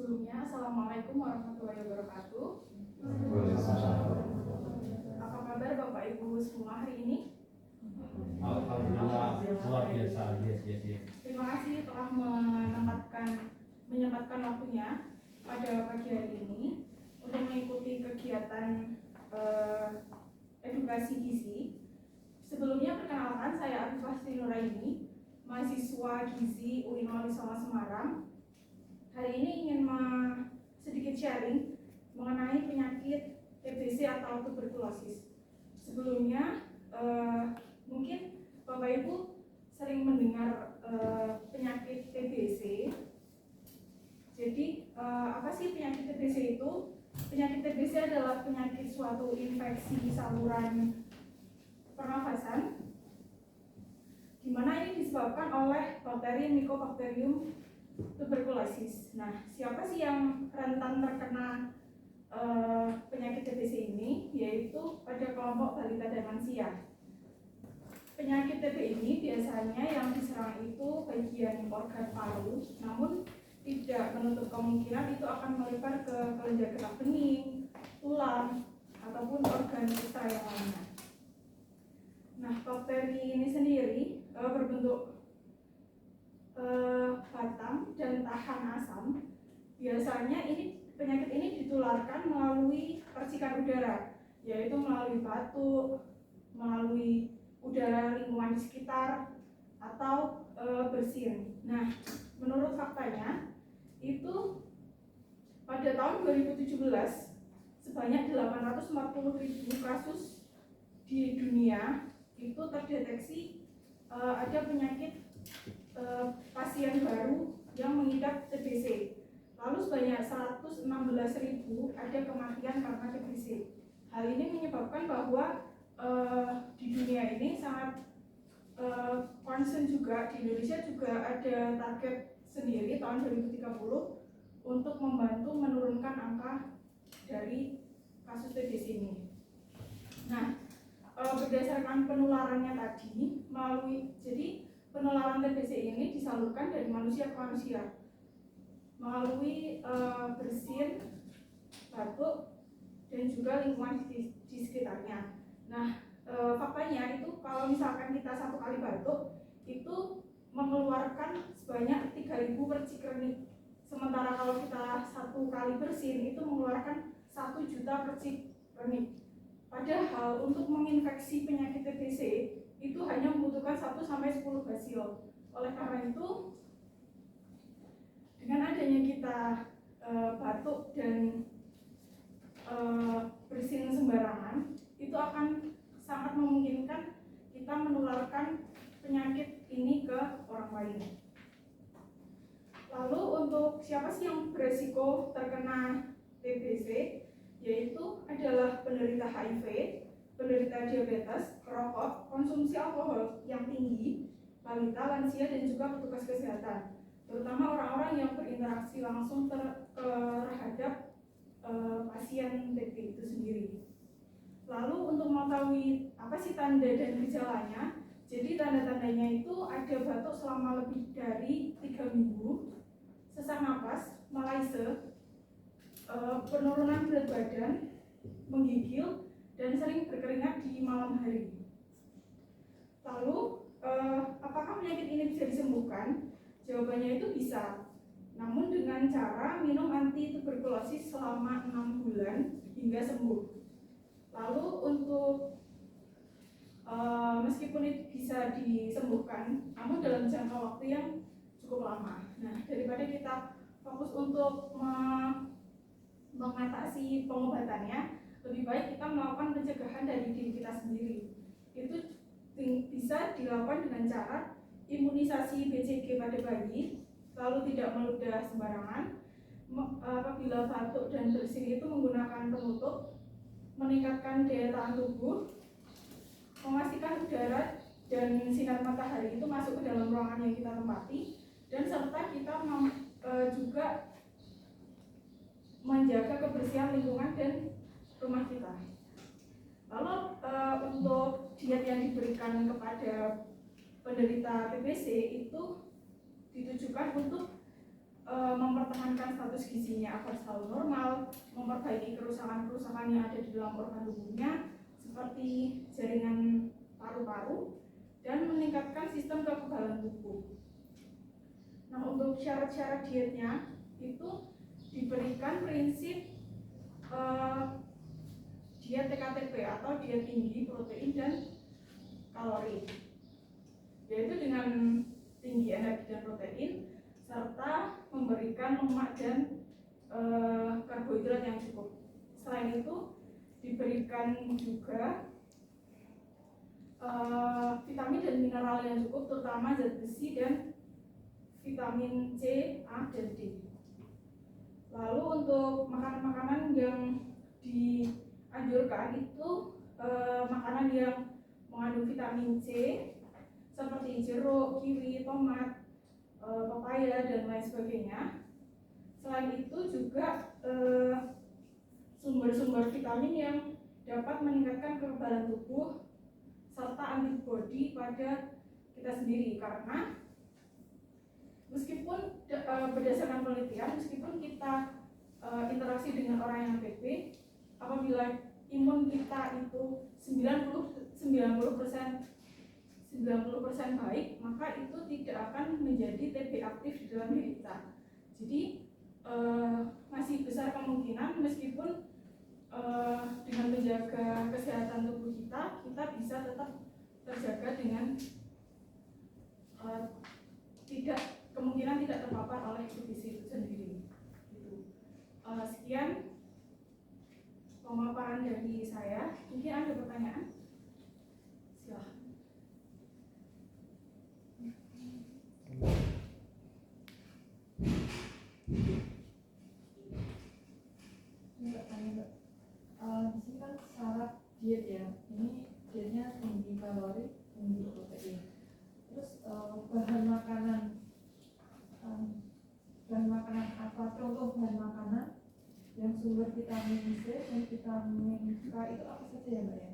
Sebelumnya, Assalamualaikum warahmatullahi wabarakatuh. Apa kabar Bapak Ibu semua hari ini? Alhamdulillah, luar biasa. Yes. Terima kasih telah menyempatkan waktunya pada pagi hari ini untuk mengikuti kegiatan edukasi gizi. Sebelumnya perkenalkan, saya Arifah Nuraini, mahasiswa gizi UIN Wali Songo Semarang. Hari ini ingin sedikit sharing mengenai penyakit TBC atau tuberkulosis. Sebelumnya mungkin Bapak Ibu sering mendengar penyakit TBC. Jadi apa sih penyakit TBC itu? Penyakit TBC adalah penyakit suatu infeksi saluran pernafasan, di mana ini disebabkan oleh bakteri Mycobacterium tuberculosis. Nah, siapa sih yang rentan terkena penyakit TBC ini? Yaitu pada kelompok balita dan lansia. Penyakit TB ini biasanya yang diserang itu bagian organ paru, namun tidak menutup kemungkinan itu akan melebar ke kelenjar getah bening, tulang, ataupun organ sisa yang lainnya. Nah, bakteri ini sendiri berbentuk batang dan tahan asam. Biasanya penyakit ini ditularkan melalui percikan udara, yaitu melalui batuk, melalui udara lingkungan di sekitar, atau bersin. Nah, menurut faktanya itu pada tahun 2017 sebanyak 840.000 kasus di dunia itu terdeteksi ada penyakit pasien baru yang mengidap TBC. Lalu sebanyak 116.000 ada kematian karena TBC. Hal ini menyebabkan bahwa di dunia ini sangat concern juga. Di Indonesia juga ada target sendiri tahun 2030 untuk membantu menurunkan angka dari kasus TBC ini. Nah, berdasarkan penularannya tadi jadi penularan TBC ini disalurkan dari manusia ke manusia melalui bersin, batuk, dan juga lingkungan di sekitarnya. Nah, faktanya itu kalau misalkan kita satu kali batuk itu mengeluarkan sebanyak 3.000 percik sementara kalau kita satu kali bersin itu mengeluarkan 1 juta percik. Padahal untuk menginfeksi penyakit TBC itu hanya membutuhkan 1-10 basil. Oleh karena itu, dengan adanya kita batuk dan bersin sembarangan, itu akan sangat memungkinkan kita menularkan penyakit ini ke orang lain. Lalu untuk siapa sih yang beresiko terkena TBC? Yaitu adalah penderita HIV, penderita diabetes, perokok, konsumsi alkohol yang tinggi, balita, lansia, dan juga petugas kesehatan, terutama orang-orang yang berinteraksi langsung terhadap pasien TB itu sendiri. Lalu untuk mengetahui apa sih tanda dan gejalanya, jadi tanda-tandanya itu ada batuk selama lebih dari 3 minggu, sesak napas, malaise, penurunan berat badan, menggigil, dan sering berkeringat di malam hari. Lalu, apakah penyakit ini bisa disembuhkan? Jawabannya itu bisa, namun dengan cara minum anti tuberkulosis selama 6 bulan hingga sembuh. Lalu untuk meskipun itu bisa disembuhkan, namun dalam jangka waktu yang cukup lama. Nah, daripada kita fokus untuk mengatasi pengobatannya, lebih baik kita melakukan pencegahan dari diri kita sendiri. Itu bisa dilakukan dengan cara imunisasi BCG pada bayi, lalu tidak meludah sembarangan, apabila batuk dan bersin itu menggunakan penutup, meningkatkan daya tahan tubuh, memastikan udara dan sinar matahari itu masuk ke dalam ruangan yang kita tempati, dan serta kita juga menjaga kebersihan lingkungan dan rumah kita. Lalu untuk diet yang diberikan kepada penderita TBC itu ditujukan untuk mempertahankan mempertahankan status gizinya agar selalu normal, memperbaiki kerusakan-kerusakan yang ada di dalam organ tubuhnya seperti jaringan paru-paru, dan meningkatkan sistem kekebalan tubuh. Nah, untuk syarat-syarat dietnya itu diberikan prinsip diet TKTP atau diet tinggi protein dan kalori, yaitu dengan tinggi energi dan protein serta memberikan lemak dan karbohidrat yang cukup. Selain itu diberikan juga vitamin dan mineral yang cukup, terutama zat besi dan vitamin C, A, dan D. Lalu untuk makanan-makanan yang dianjurkan itu makanan yang mengandung vitamin C seperti jeruk, kiwi, tomat, pepaya, dan lain sebagainya. Selain itu juga sumber-sumber vitamin yang dapat meningkatkan kekebalan tubuh serta antibodi pada kita sendiri, karena meskipun berdasarkan penelitian, meskipun kita interaksi dengan orang yang PB, apabila imun kita itu 90% baik, maka itu tidak akan menjadi TB aktif di dalam diri kita. Jadi masih besar kemungkinan meskipun dengan menjaga kesehatan tubuh kita bisa tetap terjaga dengan kemungkinan tidak terpapar oleh TBC itu sendiri. Gitu. Sekian pemaparan dari saya. Mungkin ada pertanyaan? Silahkan. Di sini kan syarat diet ya. Ini dietnya tinggi kalori, tinggi protein. Terus bahan makanan apa? Contoh bahan makanan yang sumber vitamin C dan vitamin K itu apa saja ya, Mbak ya?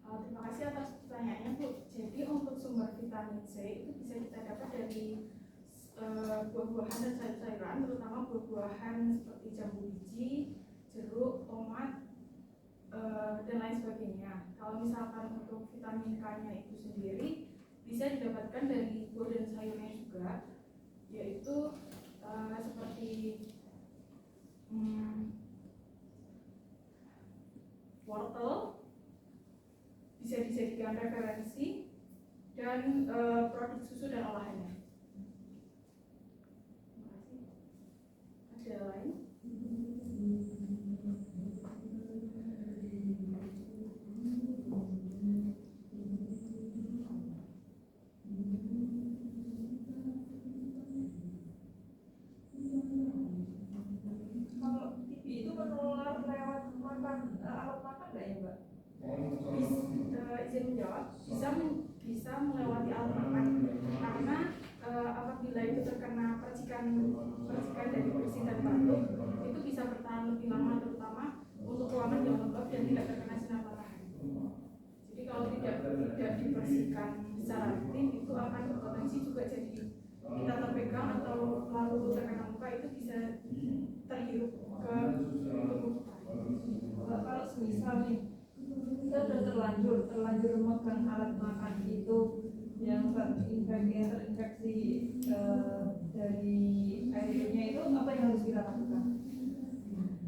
Terima kasih atas pertanyaannya, Bu. Jadi untuk sumber vitamin C itu bisa kita dapat dari buah-buahan dan sayur-sayuran, terutama buah-buahan seperti jambu biji, jeruk, tomat, dan lain sebagainya. Kalau misalkan untuk vitamin K-nya itu sendiri bisa didapatkan dari buah dan sayurnya juga, yaitu seperti wortel, bisa dijadikan referensi, dan produk susu dan olahannya. Terima kasih. Ada lain? Kalau TB itu menular lewat alat makan nggak ya, Mbak? Izin menjawab, bisa melewati alat makan, karena apabila itu terkena percikan dari bersin dan batuk, itu bisa bertahan lebih lama, terutama untuk ruangan yang lembab dan tidak terkena sinar matahari. Jadi kalau tidak dibersihkan secara rutin, itu akan berpotensi juga jadi kita terpegang atau lalu terkena muka, itu bisa terhirup ke tubuh kita. Kalau semisal nih kita udah terlanjur memegang alat makan itu yang terinfeksi dari airnya, itu apa yang harus kita lakukan?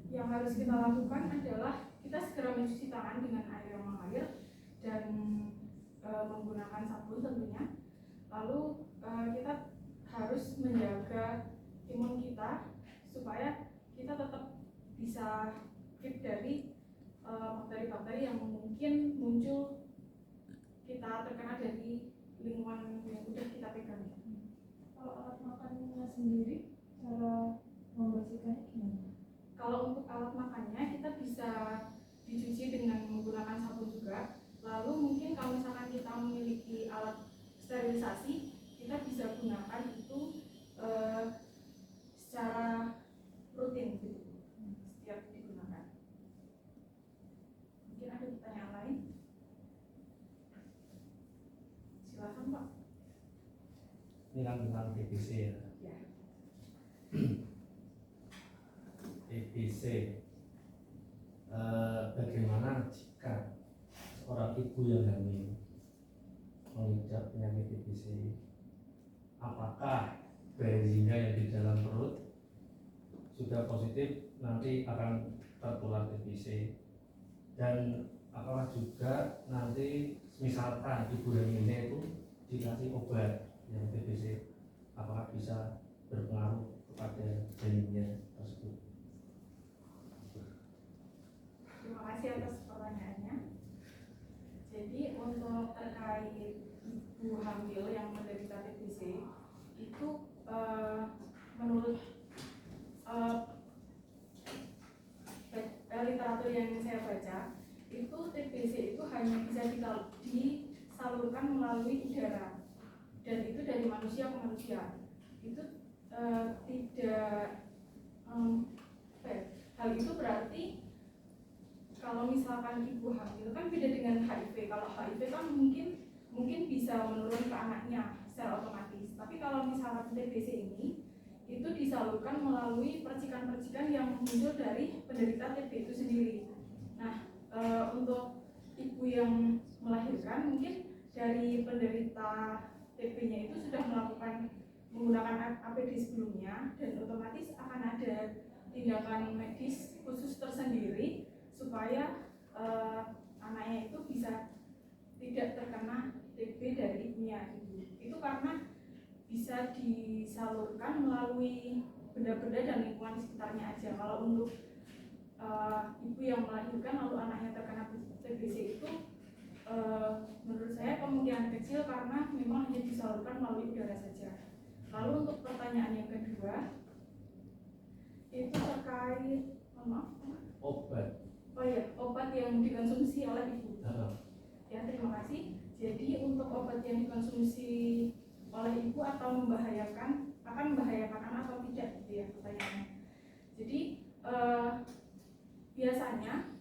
Yang harus kita lakukan adalah kita segera mencuci tangan dengan air yang mengalir dan menggunakan sabun tentunya. Lalu kita harus menjaga imun kita supaya kita tetap bisa fit dari bakteri-bakteri yang mungkin muncul kita terkena dari lingkungan yang udah kita pegang. Kalau alat makannya sendiri, cara membersihkannya gimana? Kalau untuk alat makannya kita bisa dicuci dengan menggunakan sabun juga. Lalu mungkin kalau misalkan kita memiliki alat sterilisasi, kita bisa gunakan itu secara rutin gitu, setiap digunakan. Mungkin ada pertanyaan lain? Silakan, Pak. Ini kan tentang TBC ya. Ya. TBC. Bagaimana jika seorang ibu yang hamil mengidap penyakit TBC, apakah bayinya yang di dalam perut sudah positif nanti akan tertular TBC, dan apakah juga nanti misalkan ibu hamilnya itu dikasih obat yang TBC, apakah bisa berpengaruh kepada janinnya tersebut? Terima kasih atas pertanyaannya. Jadi untuk terkait ibu hamil yang menderita TBC itu menurut literatur yang saya baca itu TBC itu hanya bisa disalurkan melalui udara, dan itu dari manusia ke manusia. Itu tidak hal itu berarti kalau misalkan ibu hamil kan beda dengan HIV. Kalau HIV kan mungkin bisa menurun ke anaknya secara otomatis. Tapi kalau misalkan TBC ini itu disalurkan melalui percikan-percikan yang muncul dari penderita TB itu sendiri. Nah, untuk ibu yang melahirkan mungkin dari penderita TB-nya itu sudah menggunakan APD sebelumnya, dan otomatis akan ada tindakan medis khusus tersendiri supaya anaknya itu bisa tidak terkena TB dari ibunya. Itu karena bisa disalurkan melalui benda-benda dan lingkungan di sekitarnya aja. Kalau untuk ibu yang melahirkan lalu anaknya terkena TBC itu menurut saya kemungkinan kecil karena memang hanya disalurkan melalui udara saja. Lalu untuk pertanyaan yang kedua itu terkait Obat. Oh ya, obat yang dikonsumsi oleh ibu. Ya, terima kasih. Jadi untuk obat yang dikonsumsi oleh ibu atau akan membahayakan anak atau tidak, gitu ya pertanyaannya. Jadi biasanya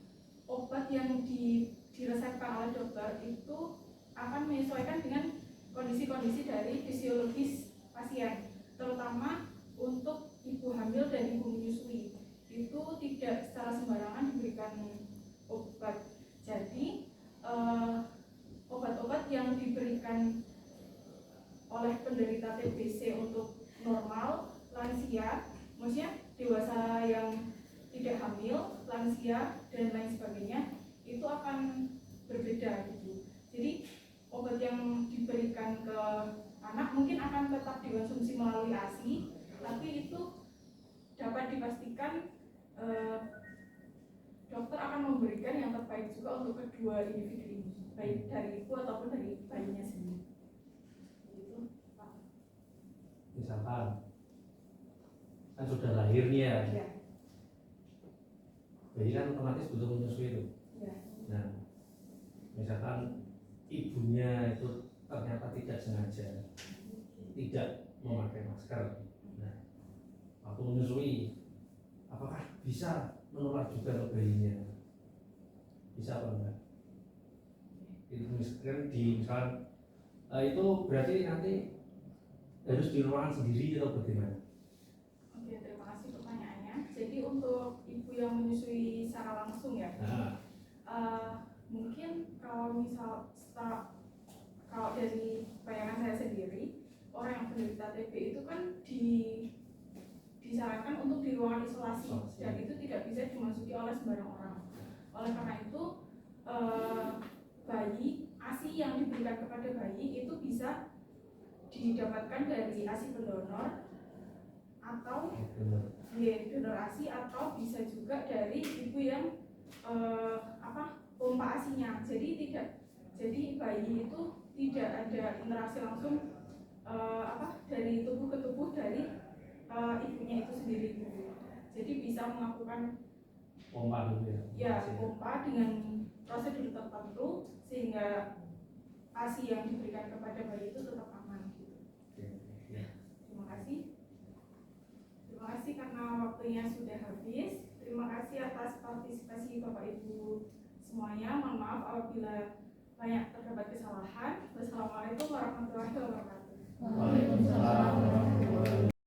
obat yang diresepkan oleh dokter itu akan menyesuaikan dengan kondisi-kondisi dari fisiologis pasien, terutama untuk ibu hamil dan ibu menyusui. Itu tidak secara sembarangan diberikan obat. Jadi obat-obat yang diberikan oleh penderita TBC untuk normal, lansia, maksudnya dewasa yang tidak hamil, lansia dan lain sebagainya, itu akan berbeda gitu. Jadi obat yang diberikan ke anak mungkin akan tetap dikonsumsi melalui ASI, tapi itu dapat dipastikan dokter akan memberikan yang terbaik juga untuk kedua individu ini, baik dari ibu ataupun dari bayinya sendiri. Gitu, Pak. Misalkan kan sudah lahir nih ya, Ya. bayi kan otomatis butuh menyusui itu. Ya. Nah, misalkan ibunya itu ternyata tidak sengaja tidak memakai masker, nah waktu menyusui apakah bisa menular juga ke bayinya? Bisa apa enggak? Itu misalkan itu berarti nanti harus di ruangan sendiri atau bagaimana? Oke, terima kasih pertanyaannya. Jadi untuk ibu yang menyusui secara langsung ya, mungkin kalau dari bayangan saya sendiri, orang yang menderita TB itu kan disarankan untuk di ruangan isolasi, dan itu tidak bisa dimasuki oleh sembarang orang. Oleh karena itu ASI yang diberikan kepada bayi itu bisa didapatkan dari ASI pendonor atau donor ASI, atau bisa juga dari ibu yang pompa ASInya. Jadi bayi itu tidak ada interaksi langsung dari tubuh ke tubuh dari ibunya itu sendiri. Jadi bisa melakukan pompa dulu ya, pompa dengan prosedur tertentu sehingga ASI yang diberikan kepada bayi itu tetap aman. Terima kasih. Terima kasih karena waktunya sudah habis. Terima kasih atas partisipasi Bapak Ibu semuanya. Mohon maaf apabila banyak terdapat kesalahan. Wassalamualaikum warahmatullahi wabarakatuh. Waalaikumsalam warahmatullahi wabarakatuh.